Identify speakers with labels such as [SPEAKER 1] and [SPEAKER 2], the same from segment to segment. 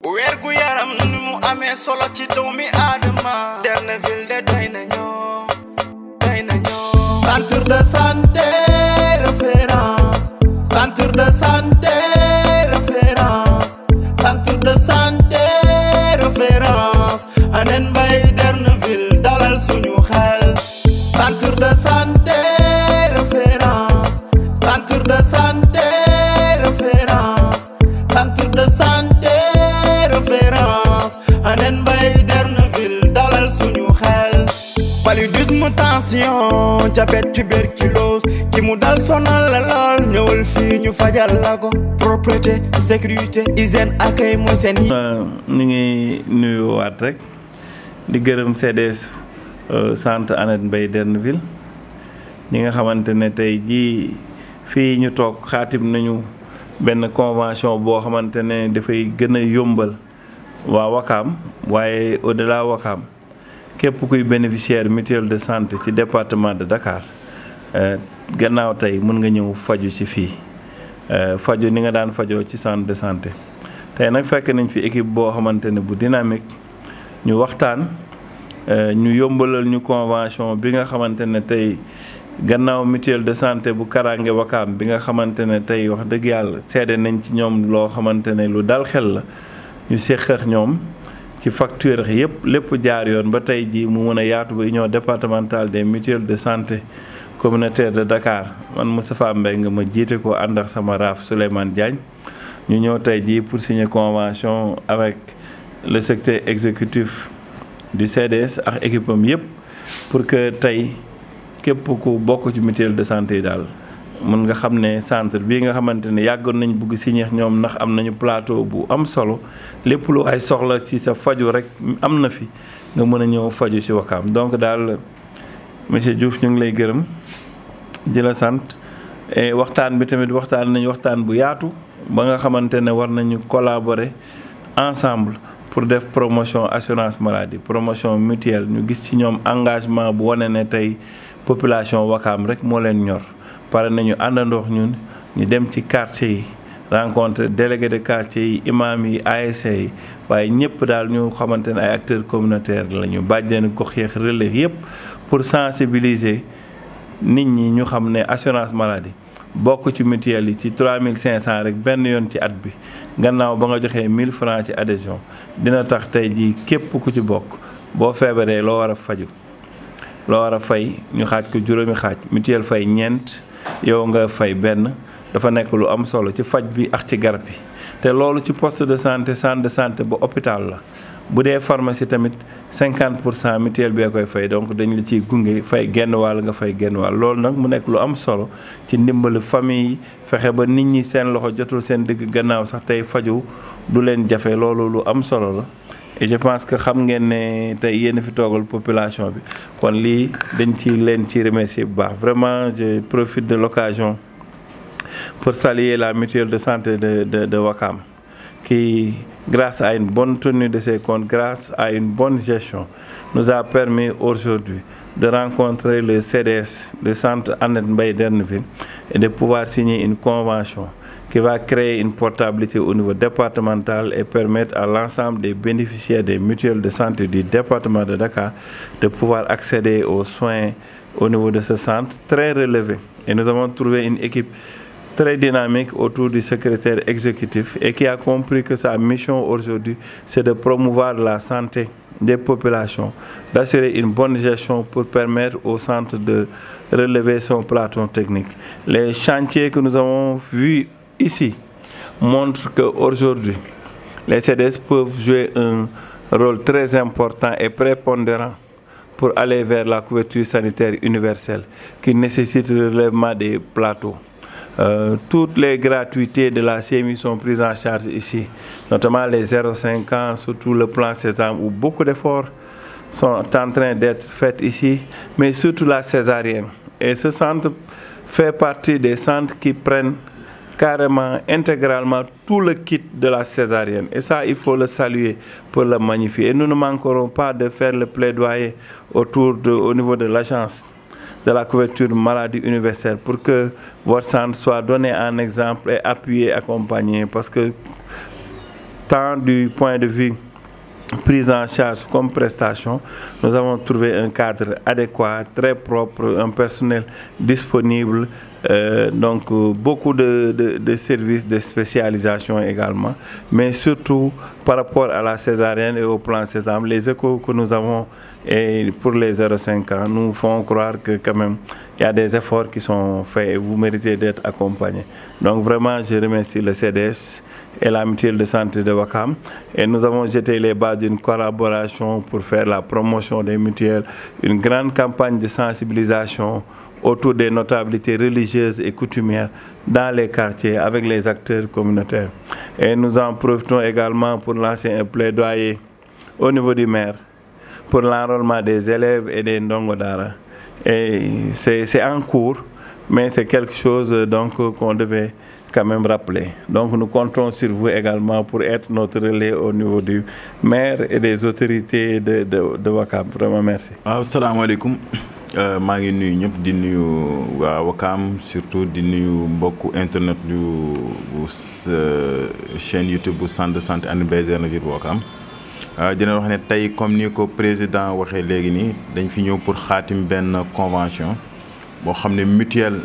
[SPEAKER 1] wergu yaram nu mu amee solo ci doomi aadama Derneville de doy nañoo centre de santé référence centre de santé référence centre de santé référence Anen Mbaye Derneville dalal suñu xel centre de santé référence centre de santé référence centre de santé référence Anen Mbaye Derneville dalal suñu xel paludisme tension diabète tuberculose ki mu dal sonal la lool ñëwul fii ñu fajal la ko propreté sécurité hygiène accueil mooy seen yi
[SPEAKER 2] ñu ngi nuyuwaat rek di gërëm CDS centre Anen Mbaye Derneville ñi nga xamante ne tey jii fii ñu toog xaatim nañu benn convention boo xamante ne dafay gën a yombal waa Wakaam waaye au-delà Wakaam képp kuy bénéficiaire mutuelle de santé ci département de Dakar gannaaw tey mën nga ñëw faju ci fii faju ni nga daan fajoo ci centre de santé tey nag fekk nañ fi équipe boo xamante ne bu dynamique ñu waxtaan ñu yombalal ñu convention bi nga xamante ne tey gannaaw mutuelle de santé bu Karange Wakaam bi nga xamante ne tey wax dëgg yàlla seede nañ ci ñoom loo xamante ne lu dal xel la ñu séq ak ñoom ci facture yëpp lépp jaar yoon ba tey jii mu mën a yaatu ba union départementale des mutuelles de santé communautaire de Dakar man Moustapha Mbaye nga ma jiite ko ànd ak sama raaf Souleymane Diagne ñu ñëw tey jii pour signer convention avec le secteur exécutif du CDS ak équipe am yëpp pour que tey képp ku bokk ci mutuelle de santé yi daal mën nga xam ne centre bii nga xamante ne yàggoon nañ bugg signer ñoom ndax am nañu plateau bu am solo lépp lu ay soxla ci sa faju rek am na fi nga mën a ñëw faju ci Wakaam donc daal monsieur Diouf ñu ngi lay gërëm di la sant et waxtaan bi tamit waxtaan nañu waxtaan bu yaatu ba nga xamante ne war nañu collaborer ensemble pour def promotion assurance maladie promotion mutuelle ñu gis ci ñoom engagement bu wane ne tey population Wakaam rek moo leen ñor pare nañu àndandoo ñun ñu dem ci quartier yi rencontre délégué de quartier yi imam yi ASC yi waaye ñëpp daal ñu xamante ne ay acteurs communautaires la ñu bàjjenu gox yeeg relais yëpp pour sensibiliser nit ñi ñu xam ne assurance maladie bokk ci mutuelle yi ci 3500 rek benn yoon ci at bi gannaaw ba nga joxee 1000 francs ci adhésion dina tax tey jii képp ku ci bokk boo feebaree loo war a faju loo war a fay ñu xaaj ko juróomi xaaj mutuelle fay ñeent yow nga fay benn dafa nekk lu am solo ci faj bi ak ci garab yi te loolu ci poste de santé centre de santé ba hôpital la bu dee pharmacie tamit 50% mutuelle bee koy fay donc dañ la ciy gunge fay genn wàll nga fay genn wàll loolu nag mu nekk lu am solo ci ndimbalu famille yi fexe ba nit ñi seen loxo jotul seen digg gannaaw sax tey faju du leen jafe loolu lu am solo la et je pense que xam ngeen ne tey yéen fi toogal population bi kon lii dañ ci leen ci remercier bu baax vraiment je profite de l'occasion pour saluer la mutuelle de santé de Wakaam qui grâce à une bonne tenue de ses comptes grâce à une bonne gestion nous a permis aujourd'hui de rencontrer le CDS le centre Anen Mbaye Derneville et de pouvoir signer une convention qui va créer une portabilité au niveau départemental et permettre à l'ensemble des bénéficiaires des mutuelles de santé du département de Dakar de pouvoir accéder aux soins au niveau de ce centre très relevé. Et nous avons trouvé une équipe très dynamique autour du secrétaire exécutif et qui a compris que sa mission aujourd'hui, c'est de promouvoir la santé des populations, d'assurer une bonne gestion pour permettre au centre de relever son plateau technique. Les chantiers que nous avons vus ici montre qu'aujourd'hui, les CDS peuvent jouer un rôle très important et prépondérant pour aller vers la couverture sanitaire universelle qui nécessite le relèvement des plateaux. Toutes les gratuités de la CMI sont prises en charge ici, notamment les 0,5 ans, surtout le plan Sésame où beaucoup d'efforts sont en train d'être faits ici, mais surtout la césarienne. Et ce centre fait partie des centres qui prennent carrément, intégralement tout le kit de la césarienne. Et ça, il faut le saluer pour le magnifier. Et nous ne manquerons pas de faire le plaidoyer au niveau de l'agence de la couverture maladie universelle pour que votre centre soit donné en exemple et appuyé, accompagné. Parce que tant du point de vue prise en charge comme prestation, nous avons trouvé un cadre adéquat, très propre, un personnel disponible, donc beaucoup de services de spécialisation également, mais surtout par rapport à la césarienne et au plan Sésame, les échos que nous avons et pour les 0,5 ans nous font croire que quand même il y a des efforts qui sont faits et vous méritez d'être accompagnés. Donc vraiment, je remercie le CDS et la mutuelle de santé de Ouakam. Et nous avons jeté les bases d'une collaboration pour faire la promotion des mutuelles, une grande campagne de sensibilisation autour des notabilités religieuses et coutumières dans les quartiers avec les acteurs communautaires. Et nous en profitons également pour lancer un plaidoyer au niveau du maire pour l'enrôlement des élèves et des ndongodara. Et c'est en cours, mais c'est quelque chose donc qu'on devait quand même rappeler. Donc nous comptons sur vous également pour être notre relais au niveau du maire et des autorités de Ouakam. Vraiment merci.
[SPEAKER 3] Assalamu alaikum. maa ngi nuyu ñëpp di nuyu waa Ouakam surtout di nuyu mbokku internet bu chaîne YouTube bu centre de santé Hann Bel-Air bu Ouakam. dina wax ne tey comme ni ko président waxee léegi nii dañ fi ñëw pour xaatim benn convention boo xam ne mutuelle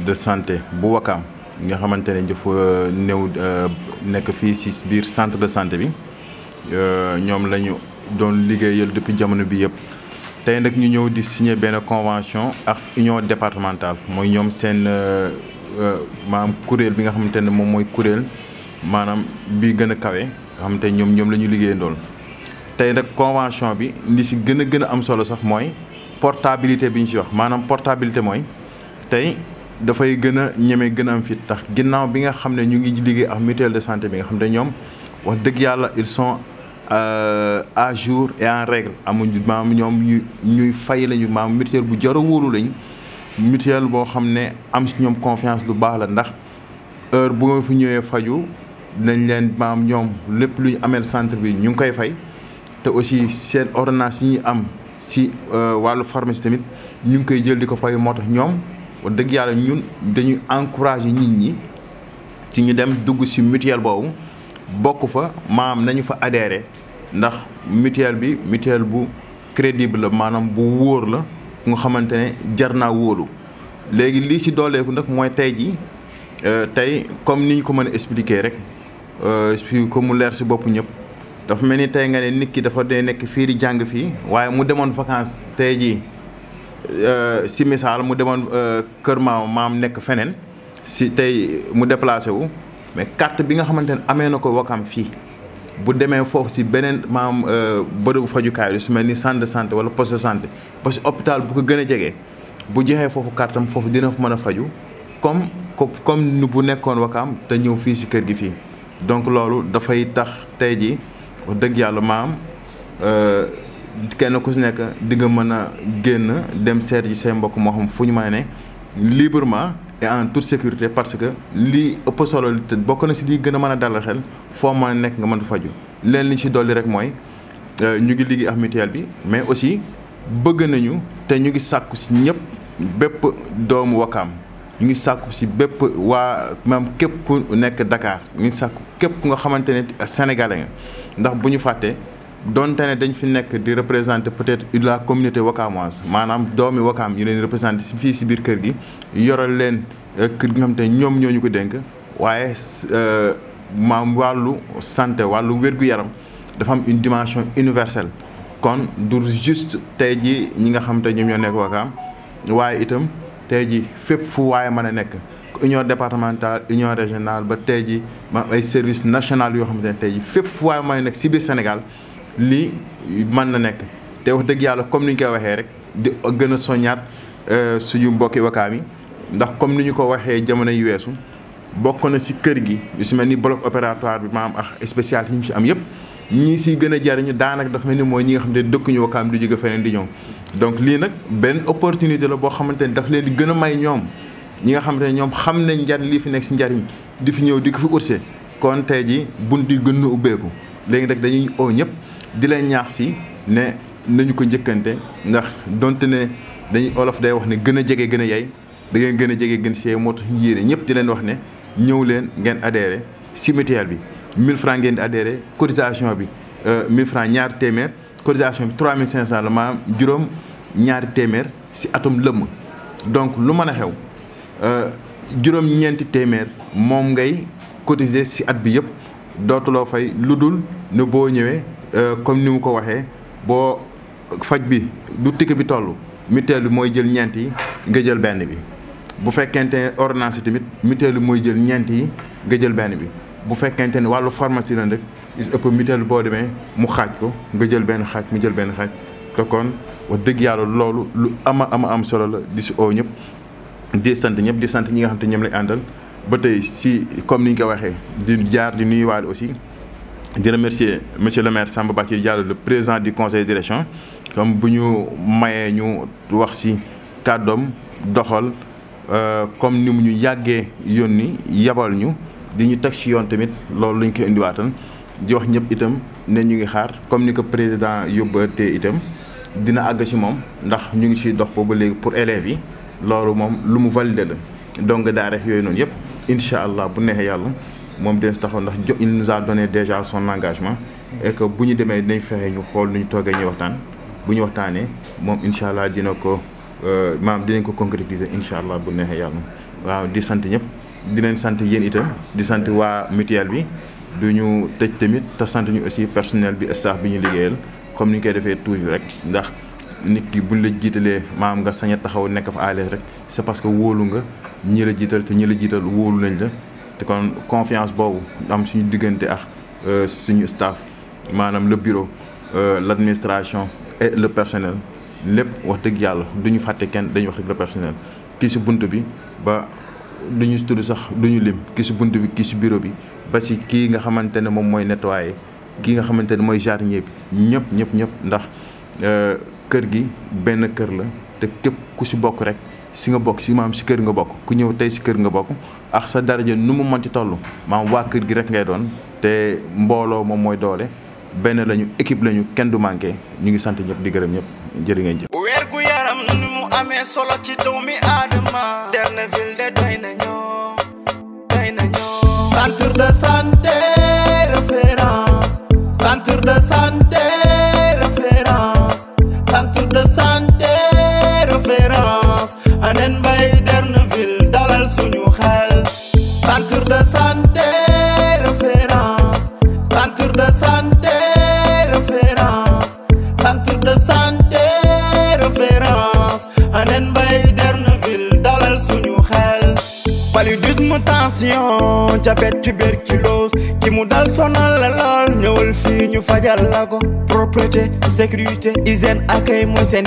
[SPEAKER 3] de santé bu Ouakam nga xamante ne dafa néew nekk fii ci biir centre de santé bi ñoom la ñu doon liggéeyal depuis jamono bi yëpp. tey nag ñu ñëw di signer benn convention ak union départementale mooy ñoom seen maanaam kuréel bi nga xamante ne moom mooy kuréel maanaam bi gën a kawe nga xamante ne ñoom la ñu liggéeyandool. tey nag convention bi li si gën a am solo sax mooy portabilité bi ñu si wax maanaam portabilité mooy tey dafay gën a ñeme gën a am fit tax ginnaaw bi nga xam ne ñu ngi liggéey ak mutuelle de santé bi nga xam ne ñoom wax dëgg yàlla ils sont à jour et en règle amuñu maam ñoom ñuy fay lañu maam mutuelle bu jar a wóolu lañ mutuelle boo xam ne am si ñoom confiance lu baax la ndax heure bu nga fi ñëwee faju nañ leen maam ñoom lépp lu ñu ameel centre bi ñu ngi koy fay te aussi seen ordonnance yi ñu am si wàllu pharmacie tamit ñu ngi koy jël di ko fay moo tax ñoom wax dëgg yàlla ñun dañuy encourager nit ñi ci ñu dem dugg si mutuelle boobu bokk fa maam nañu fa adhéré ndax mutuelle bi mutuelle bu crédible la maanaam bu wóor la nga xamante ne jar naa wóolu léegi lii si dooleeku nag mooy tey ji tey comme ni ñu ko mën a expliquer rek fi ko mu leer si bopp ñëpp dafa mel ni tey nga ne nit ki dafa dee nekk fii di jàng fii waaye mu demoon vacances tey ji si misaal mu demoon kër maam nekk feneen si tey mu déplacé wu mais carte bi nga xamante ne amee na ko Ouakam fii bu demee foofu si beneen maam bërëbu fajukaay lu su mel ni centre de santé wala poste de santé parce que hôpital bu ko gën a jegee bu joxee foofu carte am foofu dina fa mën a faju comme nu bu nekkoon Ouakam te ñëw fii si kër gi fii donc loolu dafay tax tey ji wax dëgg yàlla maam kenn ku si nekk di nga mën a génn dem seet ji say mbokk moo xam fu ñu mën a ne librement et en toute sécurité parce que lii ëpp solo li te bokk na si lii gën a mën a dalal xel foo mën a nekk nga mën faju leen li si dolli rek mooy ñu ngi liggéey ak mutuelle bi mais aussi bëgg nañu te ñu ngi sàkku si ñëpp bépp doomu Ouakam ñu ngi sàkku si bépp waa même képp ku nekk Dakar ñu ngi sàkku képp ku nga xamante ne sénégalais nga ndax bu ñu fàttee donte ne dañ fi nekk di représenter peut-être la communauté wakamoise maanaam doomi Ouakam ñu leen représenter fii si biir kër gi yoral leen kër gi nga xamante ne ñoom ñoo ñu ko dénk waaye maam wàllu santé wàllu wér-gu-yaram dafa am une dimension universelle kon du juste tey ji ñi nga xamante ñoom ñoo nekk Ouakam waaye itam tey ji fépp fu waaye mën a nekk union départementale union régionale ba tey ji ma ay service national yoo xamante ne tey ji fépp fu waaye mën a nekk si biir Sénégal lii mën na nekk te wax dëgg yàlla comme ni ñu koy waxee rek di gën a soññaat suñu mbokki Ouakam yi ndax comme ni ñu ko waxee jamono yu weesu bokk na si kër gi yu si mel ni bloc opératoire bi maam ak spécialité yi ñu si am yëpp ñii siy gën a jariñu daanaka dafa mel ni mooy ñi nga xam ne dëkkuñu Ouakam di jóge feneen di ñëw donc lii nag benn opportunité la boo xamante ne daf leen di gën a may ñoom ñi nga xamante ne ñoom xam nañ njariñ lii fi nekk si njariñ di fi ñëw di ko fi urse kon tey ji bunt yi gën na ubbeeku léegi nag dañuy oo ñëpp di leen ñaax si ne nañu ko njëkkante ndax donte ne dañuy olof day wax ne gën a jege gën a yey da ngeen gën a jege gën si moo tax ñu yéene ñëpp di leen wax ne ñëw leen ngeen adhéré si mutuelle bi 1000 francs ngeen di adhéré cotisation bi 1000 francs ñaari téeméer cotisation bi 3500 la maanaam juróom ñaari téeméer si atum lëmm donc lu mën a xew juróom ñeenti téeméer moom ngay cotiser si at bi yëpp dootuloo fay lu dul ne boo ñëwee comme ni mu ko waxee boo faj bi du ticket bi toll mutuelle bi mooy jël ñeent yi nga jël benn bi bu fekkente ne ordonnance tamit mutuelle bi mooy jël ñeent yi nga jël benn bi bu fekkente ne wàllu pharmacie la rek is ëpp mutuelle boo demee mu xaaj ko nga jël benn xaaj mu jël benn xaaj te kon wax dëgg yàlla loolu lu am solo la di si oo ñëpp di sant ñëpp di sant ñi nga xam te ñoom lay àndal ba tey si comme ni ñu ko waxee di jaar di nuyuwaale aussi di remercier monsieur le maire Samba Bathily Diallo le président du conseil de direction comme bu ñu mayee ñu wax si kàddoom doxal comme ni mu ñu yàggee yónni yabal ñu di ñu teg ci yoon tamit loolu lañ ko indiwaatal di wax ñëpp itam ne ñu ngi xaar comme ni ko président yóbbatee itam dina àgg ci moom ndax ñu ngi ciy dox boobu léegi pour élèves yi loolu moom lu mu validé la donc daara yooyu noonu yëpp incha allah bu neexee yàlla moom dina si taxaw ndax il nous a donné déjà son engagement et que bu ñu demee dinañ fexe ñu xool nu ñu toogee ñu waxtaan bu ñu waxtaanee moom incha allah dina ko maanaam dinañ ko concrétiser incha allah bu neexee yàlla waaw di sant ñëpp di leen sant yéen itam di sant waa mutuelle bi du ñu tëj tamit te sant ñu aussi personnel bi staff bi ñu liggéeyal comme ni ñu koy defee toujours rek ndax nit ki buñ la jiitalee maanaam nga sañ a taxaw nekk fa à l'aise rek c'est parce que wóolu nga ñi la jiital te ñi la jiital wóolu nañ la te kon confiance boobu am suñu diggante ak suñu staff maanaam le bureau l'administration et le personnel lépp wax dëgg yàlla duñu fàtte kenn dañuy wax rek le personnel kii si bunt bi ba duñu tudd sax duñu lim kii si bunt bi kii si bureau bi ba si kii nga xamante ne moom mooy nettoyer kii nga xamante ne mooy jardinier bi ñëpp ndax kër gi benn kër la te képp ku si bokk rek si nga bokk si maam si kër nga bokk ku ñëw tey si kër nga bokk ak sa daraja nu mu mënti toll maam waa kër gi rek ngay doon te mbooloo moom mooy doole benn lañu équipe lañu kenn du manqué ñu ngi sant ñëpp di gërëm ñëpp jërë ngeen jëf.
[SPEAKER 1] weer gu yaram nu mu amee solo ci doomi aadama Derneville de doy nañoo centre de santé référence centre de santé référence centre de santé référence Anen Mbaye Derneville dalal suñu xel centre de santé référence centre de santé référence centre de santé référence Anen Mbaye Derneville dalal suñu xel paludisme tension diabète tuberculose ki mu dal sonal la lool ñëwal fii ñu fajal la ko propreté sécurité hygiène accueil mooy seen